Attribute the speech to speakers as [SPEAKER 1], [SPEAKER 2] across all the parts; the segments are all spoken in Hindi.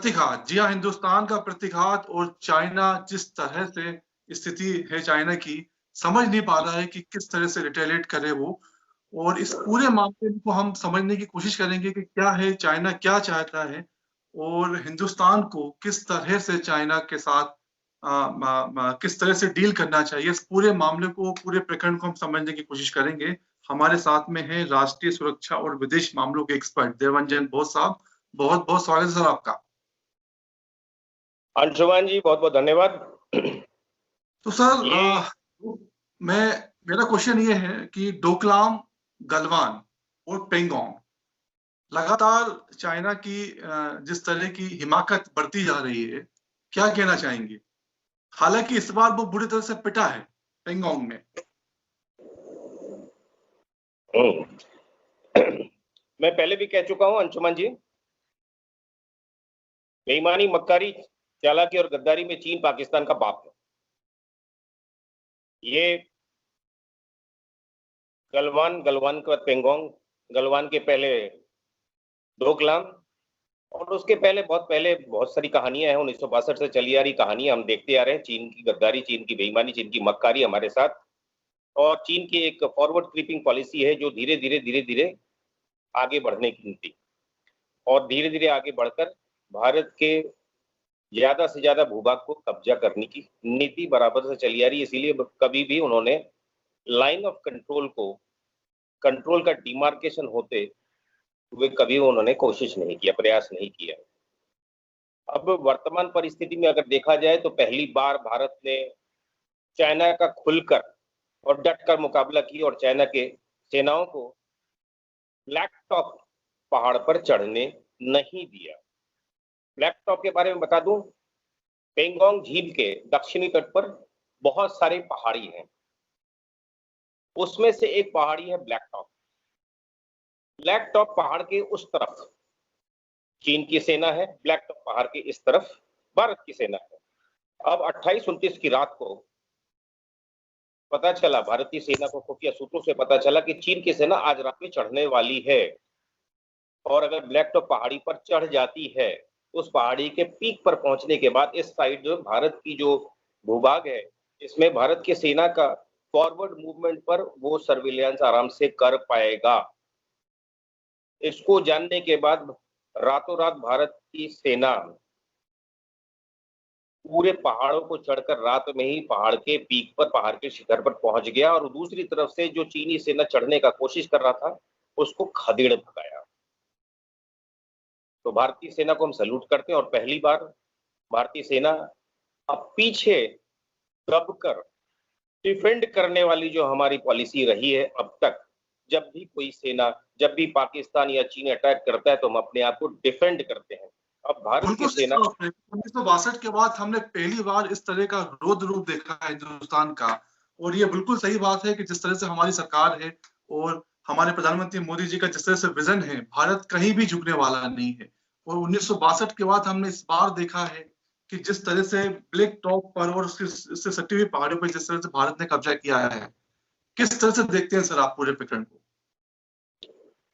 [SPEAKER 1] प्रतिघात, जी हाँ, हिंदुस्तान का प्रतिघात और चाइना जिस तरह से स्थिति है चाइना की, समझ नहीं पा रहा है कि किस तरह से रिटेलिएट करे वो। और इस पूरे मामले को हम समझने की कोशिश करेंगे कि क्या है, चाइना क्या चाहता है और हिंदुस्तान को किस तरह से चाइना के साथ किस तरह से डील करना चाहिए। इस पूरे मामले को, पूरे प्रकरण को हम समझने की कोशिश करेंगे। हमारे साथ में है राष्ट्रीय सुरक्षा और विदेश मामलों के एक्सपर्ट देवंजन बोस साहब। बहुत-बहुत स्वागत है सर आपका।
[SPEAKER 2] अंशुमान जी, बहुत बहुत धन्यवाद।
[SPEAKER 1] तो सर
[SPEAKER 2] ये
[SPEAKER 1] मैं मेरा क्वेश्चन ये है कि डोकलाम, गलवान और पेंगोंग लगातार चाइना की जिस तरह की हिमाकत बढ़ती जा रही है, क्या कहना चाहेंगे? हालांकि इस बार वो बुरी तरह से पिटा है पेंगोंग में।
[SPEAKER 2] मैं पहले भी कह चुका हूं अंशुमान जी, बेईमानी, मक्कारी, चालाकी और गद्दारी में चीन पाकिस्तान का बाप है। ये गलवान के बाद पेंगोंग, गलवान के पहले डोकलाम और उसके पहले बहुत सारी कहानियां हैं। 1962 से चली आ रही कहानियां हम देखते आ रहे हैं। चीन की गद्दारी, चीन की बेईमानी, चीन की मक्कारी हमारे साथ, और चीन की एक फॉरवर्ड क्रीपिंग पॉलिसी है जो धीरे धीरे आगे बढ़ने की नीति, और धीरे धीरे आगे बढ़कर भारत के ज्यादा से ज्यादा भूभाग को कब्जा करने की नीति बराबर से चली आ रही है। इसीलिए कभी भी उन्होंने लाइन ऑफ कंट्रोल का डिमार्केशन होते हुए कभी उन्होंने कोशिश नहीं किया, प्रयास नहीं किया। अब वर्तमान परिस्थिति में अगर देखा जाए तो पहली बार भारत ने चाइना का खुलकर और डटकर मुकाबला किया और चाइना के सेनाओं को ब्लैक टॉप पहाड़ पर चढ़ने नहीं दिया। ब्लैक टॉप के बारे में बता दूं, पेंगोंग झील के दक्षिणी तट पर बहुत सारे पहाड़ी हैं। उसमें से एक पहाड़ी है ब्लैक टॉप। ब्लैक टॉप पहाड़ के उस तरफ चीन की सेना है, ब्लैक टॉप पहाड़ के इस तरफ भारत की सेना है। अब 28-29 की रात को पता चला, भारतीय सेना को खुफिया सूत्रों से पता चला कि चीन की सेना आज रात में चढ़ने वाली है, और अगर ब्लैक टॉप पहाड़ी पर चढ़ जाती है, उस पहाड़ी के पीक पर पहुंचने के बाद इस साइड जो भारत की जो भूभाग है, इसमें भारत की सेना का फॉरवर्ड मूवमेंट पर वो सर्विलांस आराम से कर पाएगा। इसको जानने के बाद रातों रात भारत की सेना पूरे पहाड़ों को चढ़कर रात में ही पहाड़ के पीक पर, पहाड़ के शिखर पर पहुंच गया, और दूसरी तरफ से जो चीनी सेना चढ़ने का कोशिश कर रहा था उसको खदेड़ भगाया। तो भारतीय सेना को हम सैल्यूट करते हैं, और पहली बार भारतीय सेना अब पीछे दबकर डिफेंड करने वाली जो हमारी पॉलिसी रही है अब तक, जब भी कोई सेना, जब भी पाकिस्तान या चीन अटैक करता है तो हम अपने आप को डिफेंड करते हैं। अब भारत की सेना
[SPEAKER 1] 1962 के बाद हमने पहली बार इस तरह का रौद्र रूप देखा है हिंदुस्तान का। और ये बिल्कुल सही बात है कि जिस तरह से हमारी सरकार है और हमारे प्रधानमंत्री मोदी जी का जिस तरह से विजन है, भारत कहीं भी झुकने वाला नहीं है। और 1962 के बाद हमने इस बार देखा है कि जिस तरह से ब्लैक टॉप पर और उससे सटी हुई पहाड़ियों पर जिस तरह से भारत ने कब्जा किया है, किस तरह से देखते हैं सर आप पूरे प्रकरण को?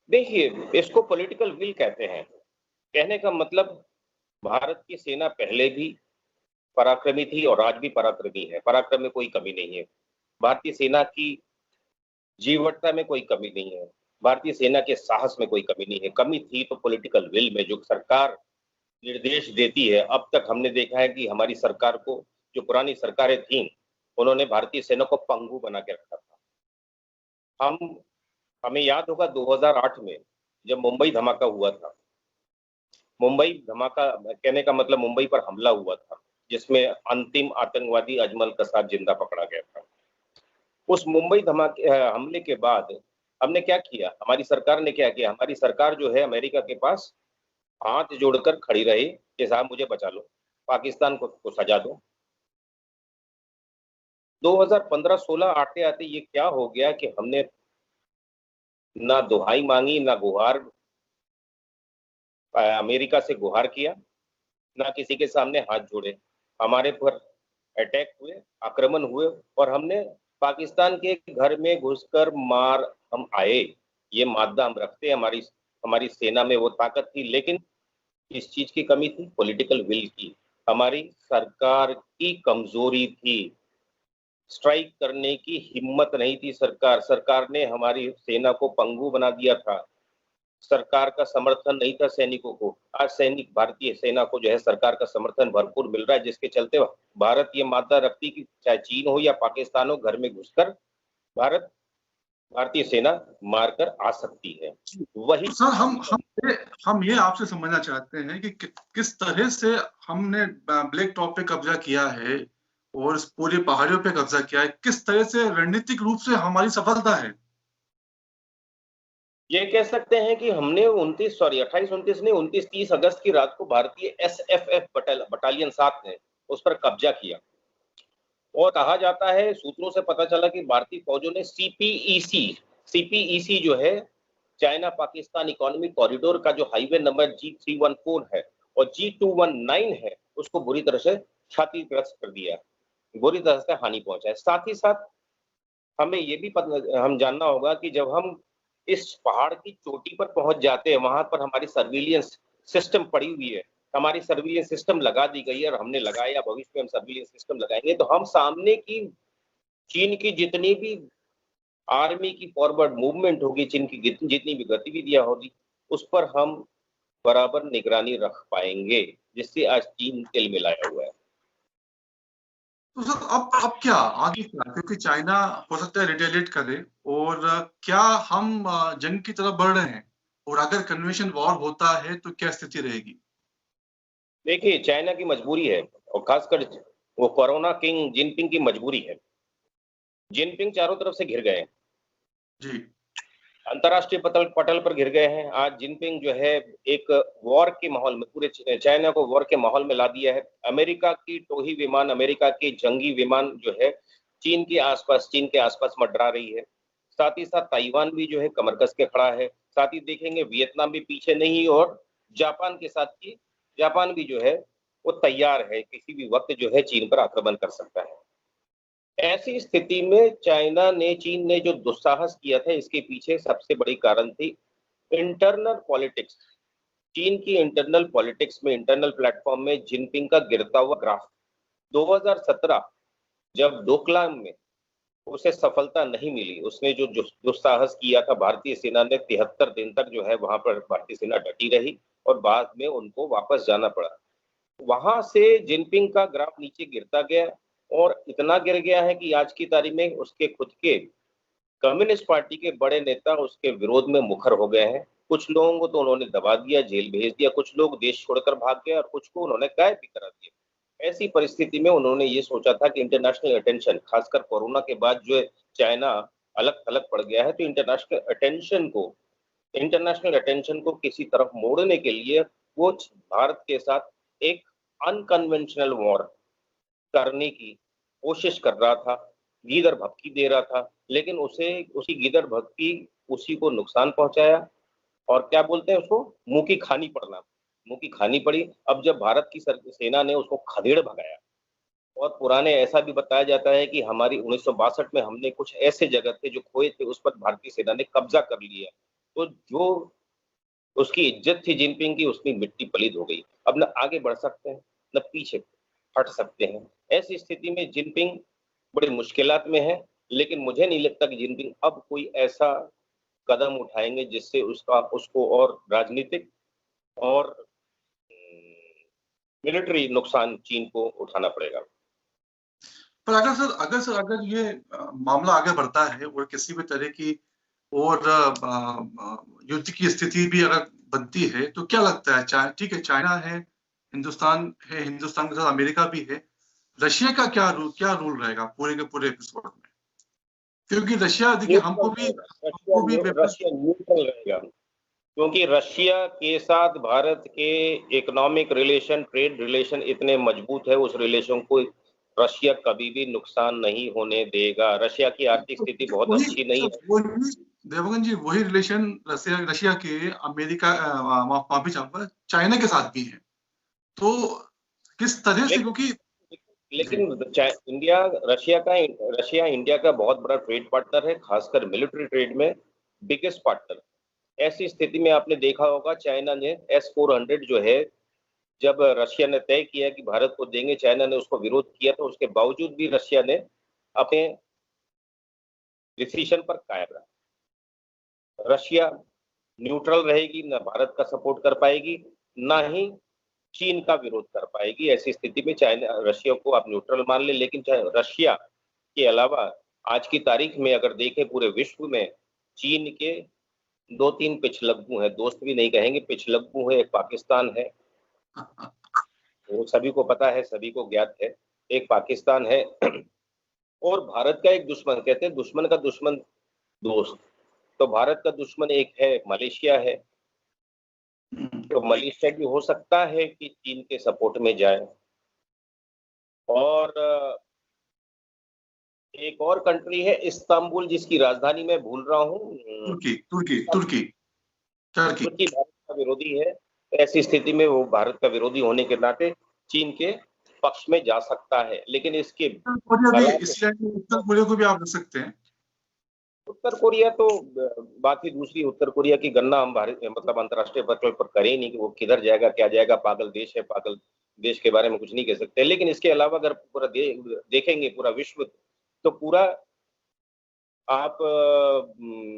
[SPEAKER 2] देखिए, इसको पॉलिटिकल विल कहते हैं। कहने का मतलब, भारत की सेना पहले भी पराक्रमी थी और आज भी पराक्रमी है। पराक्रम में कोई कमी नहीं है। भारतीय सेना की जीवटता में कोई कमी नहीं है। भारतीय सेना के साहस में कोई कमी नहीं है। कमी थी तो पॉलिटिकल विल में, जो सरकार निर्देश देती है। अब तक हमने देखा है कि हमारी सरकार को, जो पुरानी सरकारें थीं, उन्होंने भारतीय सेना को पंगु बना के रखा था। हमें याद होगा 2008 में जब मुंबई धमाका हुआ था। मुंबई धमाका कहने का मतलब मुंबई पर हमला हुआ था, जिसमें अंतिम आतंकवादी अजमल कसाब जिंदा पकड़ा गया था। उस मुंबई धमाके हमले के बाद हमने क्या किया, हमारी सरकार ने क्या किया? हमारी सरकार जो है अमेरिका के पास हाथ जोड़कर खड़ी रही कि साहब मुझे बचा लो, पाकिस्तान को सजा दो। 2015-16 आते आते ये क्या हो गया कि हमने ना दुहाई मांगी, ना गुहार, अमेरिका से गुहार किया, ना किसी के सामने हाथ जोड़े। हमारे पर अटैक हुए, आक्रमण हुए, और हमने पाकिस्तान के घर में घुसकर मार हम आए। ये मादा हम रखते हैं, हमारी सेना में वो ताकत थी। लेकिन किस चीज की कमी थी? पॉलिटिकल विल की। हमारी सरकार की कमजोरी थी, स्ट्राइक करने की हिम्मत नहीं थी। सरकार ने हमारी सेना को पंगु बना दिया था। सरकार का समर्थन नहीं था सैनिकों को। आज सैनिक, भारतीय सेना को जो है सरकार का समर्थन भरपूर मिल रहा है, जिसके चलते भारत ये मादा रखती कि चाहे चीन हो या पाकिस्तान हो, घर में घुसकर भारत भारतीय सेना मारकर आ सकती है। वही
[SPEAKER 1] तो सर हम ये आपसे समझना चाहते हैं कि किस तरह से हमने ब्लैक टॉप पे कब्जा किया है और इस पूरी पहाड़ियों पे कब्जा किया है, किस तरह से रणनीतिक रूप से हमारी सफलता है।
[SPEAKER 2] ये कह सकते हैं कि हमने 28-29 नहीं, 29-30 अगस्त की रात को भारतीय SFF बटालियन 7 ने उस पर कब्जा किया। और कहा जाता है, सूत्रों से पता चला कि भारतीय फौजों ने सीपीईसी जो है, चाइना पाकिस्तान इकोनॉमिक कॉरिडोर का जो हाईवे नंबर G314 है और G219 है, उसको बुरी तरह से क्षतिग्रस्त कर दिया, बुरी तरह से हानि पहुंचाए। साथ ही साथ हमें ये भी हम जानना होगा कि जब हम इस पहाड़ की चोटी पर पहुंच जाते हैं, वहां पर हमारी सर्विलियंस सिस्टम पड़ी हुई है, हमारी सर्विलियंस सिस्टम लगा दी गई है और हमने लगाया, भविष्य में हम सर्विलियंस सिस्टम लगाएंगे, तो हम सामने की चीन की जितनी भी आर्मी की फॉरवर्ड मूवमेंट होगी, चीन की जितनी भी गतिविधियां होगी, उस पर हम बराबर निगरानी रख पाएंगे, जिससे आज चीन तिल मिलाया हुआ है।
[SPEAKER 1] तो सर अब क्या आगे क्या, क्योंकि चाइना हो सकता है रिटेलिएट करे, और क्या हम जंग की तरफ बढ़ रहे हैं, और अगर कन्वेंशन वॉर होता है तो क्या स्थिति रहेगी।
[SPEAKER 2] देखिए, चाइना की मजबूरी है, और खासकर वो कोरोना किंग जिनपिंग की मजबूरी है। जिनपिंग चारों तरफ से घिर गए,
[SPEAKER 1] जी
[SPEAKER 2] अंतरराष्ट्रीय पटल पर घिर गए हैं। आज जिनपिंग जो है एक वॉर के माहौल में, पूरे चाइना को वॉर के माहौल में ला दिया है। अमेरिका की टोही विमान, अमेरिका के जंगी विमान जो है चीन के आसपास मंडरा रही है। साथ ही साथ ताइवान भी जो है कमर कस के खड़ा है। साथ ही देखेंगे वियतनाम भी पीछे नहीं, और जापान के साथ की जापान भी जो है वो तैयार है, किसी भी वक्त जो है चीन पर आक्रमण कर सकता है। ऐसी स्थिति में चीन ने जो दुस्साहस किया था, इसके पीछे सबसे बड़ी कारण थी इंटरनल पॉलिटिक्स। चीन की इंटरनल पॉलिटिक्स में, इंटरनल प्लेटफॉर्म में जिनपिंग का गिरता हुआ ग्राफ। 2017 जब डोकलाम में उसे सफलता नहीं मिली, उसने जो दुस्साहस किया था, भारतीय सेना ने 73 दिन तक जो है वहां पर भारतीय सेना डटी रही, और बाद में उनको वापस जाना पड़ा। वहां से जिनपिंग का ग्राफ नीचे गिरता गया, और इतना गिर गया है कि आज की तारीख में उसके खुद के कम्युनिस्ट पार्टी के बड़े नेता उसके विरोध में मुखर हो गए हैं। कुछ लोगों को तो उन्होंने दबा दिया, जेल भेज दिया, कुछ लोग देश छोड़कर भाग गए, और कुछ को उन्होंने गायब भी करा दिया। ऐसी परिस्थिति में उन्होंने ये सोचा था कि इंटरनेशनल अटेंशन, खासकर कोरोना के बाद जो चाइना अलग थलग पड़ गया है, तो इंटरनेशनल अटेंशन को किसी तरफ मोड़ने के लिए वो भारत के साथ एक अनकन्वेंशनल वॉर करने की कोशिश कर रहा था, गीदड़ भपकी दे रहा था, लेकिन उसे उसी गीदड़ भपकी उसी को नुकसान पहुंचाया। और क्या बोलते हैं उसको, मुंह की खानी पड़ना, मुंह की खानी पड़ी। अब जब भारत की सेना ने उसको खदेड़ भगाया, और पुराने ऐसा भी बताया जाता है कि हमारी 1962 में हमने कुछ ऐसे जगह थे जो खोए थे, उस पर भारतीय सेना ने कब्जा कर लिया, तो जो उसकी इज्जत थी जिनपिंग की, उसमें मिट्टी पलीद हो गई। अब न आगे बढ़ सकते हैं, न पीछे हट सकते हैं। ऐसी स्थिति में जिनपिंग बड़ी मुश्किलात में है, लेकिन मुझे नहीं लगता कि जिनपिंग अब कोई ऐसा कदम उठाएंगे जिससे उसको और राजनीतिक और मिलिट्री नुकसान चीन को उठाना पड़ेगा।
[SPEAKER 1] पर अगर ये मामला आगे बढ़ता है और किसी भी तरह की और युद्ध की स्थिति भी अगर बनती है, तो क्या लगता है, ठीक है चाइना है, हिंदुस्तान के साथ अमेरिका भी है, रशिया का क्या रोल रहेगा पूरे के पूरे एपिसोड में, क्योंकि रशिया देखिए
[SPEAKER 2] रशिया न्यूट्रल रहेगा, क्योंकि रशिया के साथ भारत के इकोनॉमिक रिलेशन, ट्रेड रिलेशन इतने मजबूत है, उस रिलेशन को रशिया कभी भी नुकसान नहीं होने देगा। रशिया की आर्थिक स्थिति बहुत अच्छी नहीं है।
[SPEAKER 1] देवगन जी, वही रिलेशन रशिया के अमेरिका, माफी चाहूंगा, चाइना के साथ भी है, तो किस तरह से, क्योंकि
[SPEAKER 2] लेकिन रशिया इंडिया का बहुत बड़ा ट्रेड पार्टनर है, खासकर मिलिट्री ट्रेड में बिगेस्ट पार्टनर। ऐसी स्थिति में आपने देखा होगा चाइना ने S-400 जो है, जब रशिया ने तय किया कि भारत को देंगे, चाइना ने उसको विरोध किया, तो उसके बावजूद भी रशिया ने अपने डिसीजन पर कायम रहा। रशिया न्यूट्रल रहेगी, ना भारत का सपोर्ट कर पाएगी, ना ही चीन का विरोध कर पाएगी। ऐसी स्थिति में चाइना रशिया को आप न्यूट्रल मान ले, लेकिन रशिया के अलावा आज की तारीख में अगर देखें पूरे विश्व में चीन के 2-3 पिछलग्गू हैं, दोस्त भी नहीं कहेंगे, पिछलग्गू है। एक पाकिस्तान है, वो सभी को पता है, सभी को ज्ञात है। एक पाकिस्तान है और भारत का एक दुश्मन, कहते हैं दुश्मन का दुश्मन दोस्त, तो भारत का दुश्मन एक है मलेशिया है। तो मलेशिया भी हो सकता है कि चीन के सपोर्ट में जाए। और एक और कंट्री है इस्तांबुल, जिसकी राजधानी मैं भूल रहा हूँ,
[SPEAKER 1] तुर्की
[SPEAKER 2] भारत का विरोधी है। ऐसी स्थिति में वो भारत का विरोधी होने के नाते चीन के पक्ष में जा सकता है, लेकिन इसके
[SPEAKER 1] उत्तर कोरिया को भी आप रख सकते हैं।
[SPEAKER 2] उत्तर कोरिया तो बात ही दूसरी। उत्तर कोरिया की गणना हम भारत मतलब अंतर्राष्ट्रीय पटल पर करें नहीं कि वो किधर जाएगा, क्या जाएगा। पागल देश है, पागल देश के बारे में कुछ नहीं कह सकते। लेकिन इसके अलावा अगर पूरा देखेंगे पूरा विश्व, तो पूरा आप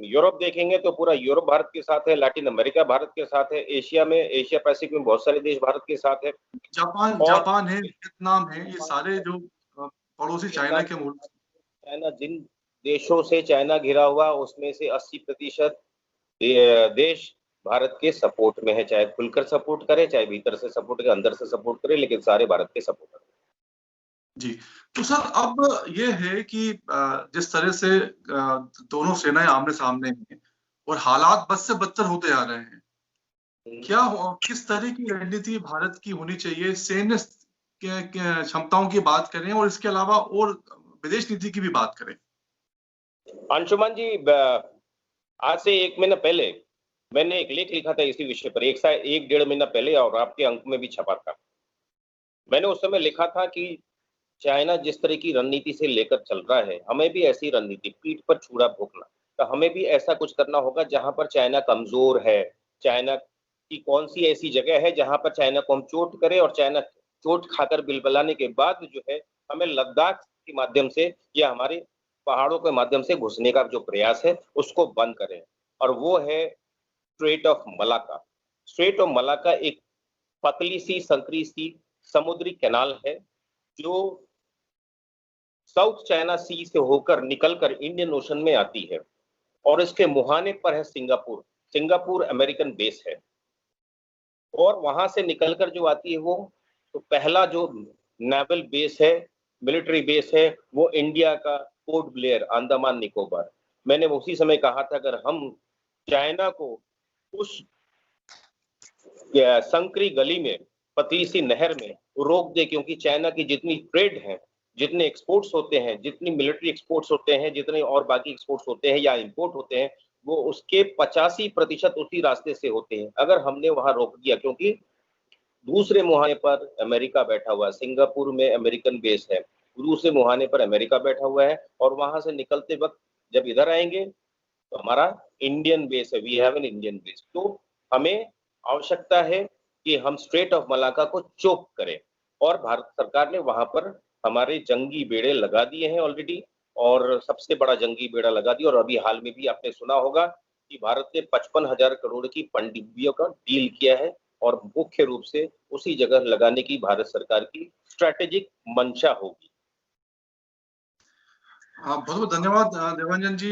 [SPEAKER 2] यूरोप देखेंगे तो पूरा यूरोप भारत के साथ है, लैटिन अमेरिका भारत के साथ है, एशिया पैसिफिक में बहुत सारे देश भारत के साथ है।
[SPEAKER 1] जापान है, वियतनाम है, ये सारे जो पड़ोसी चाइना के मुल्क।
[SPEAKER 2] चाइना जिन देशों से चाइना घिरा हुआ, उसमें से 80% देश भारत के सपोर्ट में है, चाहे खुलकर सपोर्ट करे, चाहे भीतर से सपोर्ट करे, अंदर से सपोर्ट करे, लेकिन सारे भारत के सपोर्टर
[SPEAKER 1] जी। तो सर अब ये है कि जिस तरह से दोनों सेनाएं आमने सामने हैं और हालात बद से बदतर होते आ रहे हैं, किस तरह की रणनीति भारत की होनी चाहिए? सैन्य क्षमताओं की बात करें और इसके अलावा और विदेश नीति की भी बात करें।
[SPEAKER 2] अंशुमान जी, आज से 1 महीना पहले मैंने एक लेख लिखा था इसी विषय पर, 1-1.5 महीना पहले, और आपके अंक में भी छपा था। मैंने उस समय लिखा था कि चाइना जिस तरह की रणनीति से लेकर चल रहा है, हमें भी ऐसी रणनीति, पीठ पर छुरा भोंकना, तो हमें भी ऐसा कुछ करना होगा जहां पर चाइना कमजोर है। चाइना की कौन सी ऐसी जगह है जहां पर चाइना को हम चोट करें, और चाइना चोट खाकर बिलबलाने के बाद जो है हमें लद्दाख के माध्यम से या हमारे पहाड़ों के माध्यम से घुसने का जो प्रयास है उसको बंद करें। और वो है straight of Malacca. Straight of Malacca एक पतली सी संकरी सी समुद्री कैनाल है जो साउथ चाइना सी से होकर निकलकर इंडियन ओशन में आती है, और इसके मुहाने पर है सिंगापुर अमेरिकन बेस है। और वहां से निकलकर जो आती है वो तो पहला जो नेवल बेस है, मिलिट्री बेस है, वो इंडिया का पोर्ट ब्लेयर, अंडमान निकोबार। मैंने उसी समय कहा था अगर हम चाइना को उस संकरी गली में, पतली सी नहर में रोक दे, क्योंकि चाइना की जितनी ट्रेड है, जितने एक्सपोर्ट्स होते हैं, जितनी मिलिट्री एक्सपोर्ट्स होते हैं, जितने और बाकी एक्सपोर्ट्स होते हैं या इंपोर्ट होते हैं, वो उसके 85% उसी रास्ते से होते हैं। अगर हमने वहां रोक दिया, क्योंकि दूसरे मुहाने पर अमेरिका बैठा हुआ है, सिंगापुर में अमेरिकन बेस है, दूसरे मुहाने पर अमेरिका बैठा हुआ है, और वहां से निकलते वक्त जब इधर आएंगे तो हमारा इंडियन बेस है, we have an Indian base. तो हमें आवश्यकता है कि हम स्ट्रेट ऑफ मलाका को चोक करें, और भारत सरकार ने वहां पर हमारे जंगी बेड़े लगा दिए हैं ऑलरेडी, और सबसे बड़ा जंगी बेड़ा लगा दिया। और अभी हाल में भी आपने सुना होगा कि भारत ने 55,000 करोड़ की पनडुब्बियों का डील किया है, और मुख्य रूप से उसी जगह लगाने की भारत सरकार की स्ट्रैटेजिक मंशा होगी।
[SPEAKER 1] बहुत बहुत धन्यवाद देवांजन जी।